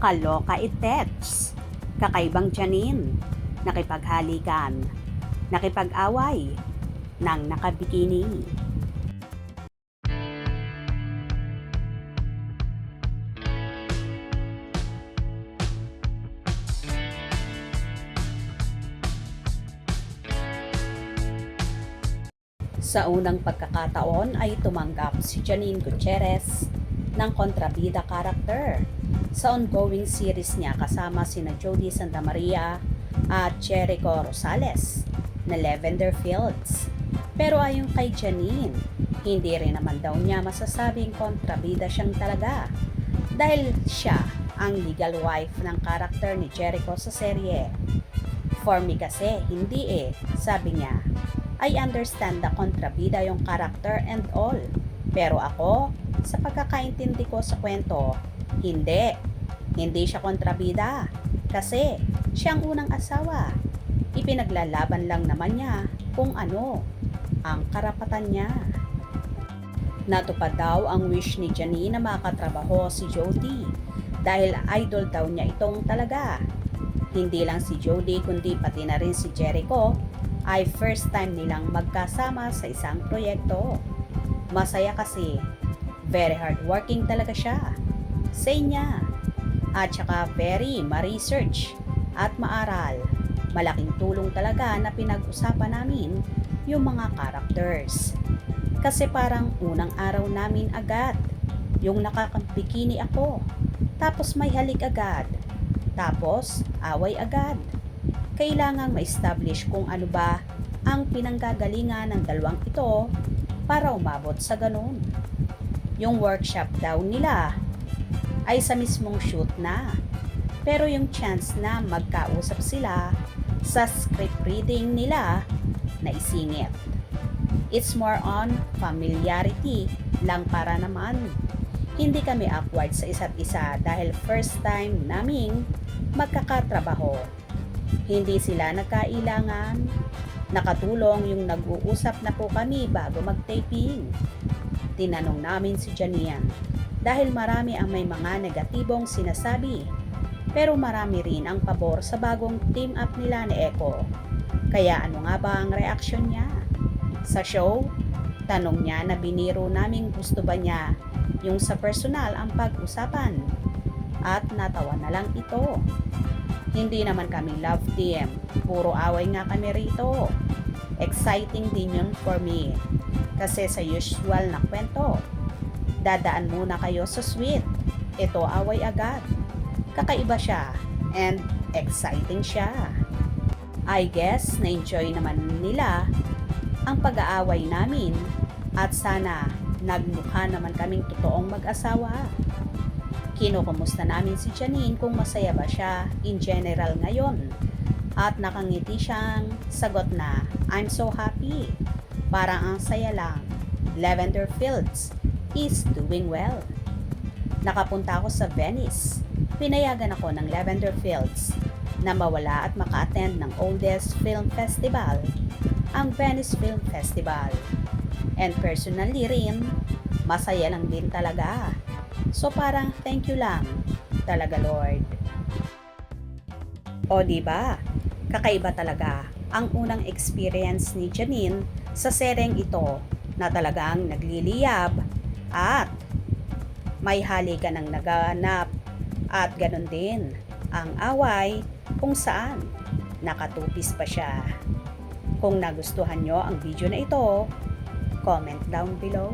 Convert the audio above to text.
Kaloka itets, kakaibang tiyanin, nakipaghalikan, nakipag-away, ng nakabikini. Sa unang pagkakataon ay tumanggap si Janine Gutierrez ng kontrabida character sa ongoing series niya kasama sina Jody Santa Maria at Jericho Rosales na Lavender Fields. Pero ayon kay Janine, hindi rin naman daw niya masasabing kontrabida siyang talaga dahil siya ang legal wife ng karakter ni Jericho sa serye. For me kasi, hindi sabi niya. I understand the kontrabida yung character and all. Pero ako, sa pagkakaintindi ko sa kwento, hindi. Hindi siya kontrabida. Kasi, siyang unang asawa. Ipinaglalaban lang naman niya kung ano ang karapatan niya. Natupad daw ang wish ni Janine na makatrabaho si Jody dahil idol daw niya itong talaga. Hindi lang si Jody kundi pati na rin si Jericho ay first time nilang magkasama sa isang proyekto. Masaya kasi, very hardworking talaga siya. Say niya. At saka very ma-research at maaral. Malaking tulong talaga na pinag-usapan namin yung mga characters. Kasi parang unang araw namin agad, yung nakakabikini ako. Tapos may halik agad. Tapos away agad. Kailangang ma-establish kung ano ba ang pinanggagalingan ng dalawang ito para umabot sa ganun. Yung workshop daw nila ay sa mismong shoot na. Pero yung chance na magkausap sila sa script reading nila na isingit. It's more on familiarity lang para naman. Hindi kami awkward sa isa't isa dahil first time naming magkakatrabaho. Hindi sila nagkailangan. Nakatulong yung nag-uusap na po kami bago mag-taping. Tinanong namin si Janine dahil marami ang may mga negatibong sinasabi. Pero marami rin ang pabor sa bagong team up nila ni Echo. Kaya ano nga ba ang reaksyon niya? Sa show, tanong niya na biniro naming gusto ba niya yung sa personal ang pag-usapan. At natawa na lang ito. Hindi naman kami love team. Puro away nga kami rito. Exciting din yun for me. Kasi sa usual na kwento, dadaan muna kayo sa sweet. Ito away agad. Kakaiba siya and exciting siya. I guess na-enjoy naman nila ang pag-aaway namin at sana nagmukha naman kaming totoong mag-asawa. Kinukumusta namin si Janine kung masaya ba siya in general ngayon. At nakangiti siyang sagot na, I'm so happy. Parang ang saya lang. Lavender Fields is doing well. Nakapunta ako sa Venice. Pinayagan ako ng Lavender Fields na mawala at maka-attend ng oldest film festival, ang Venice Film Festival. And personally rin, masaya lang din talaga. So parang thank you lang talaga Lord. O diba? Kakaiba talaga ang unang experience ni Janine sa seryeng ito na talagang nagliliyab at may halikan ng naganap at ganun din ang away kung saan nakatupis pa siya. Kung nagustuhan nyo ang video na ito, comment down below.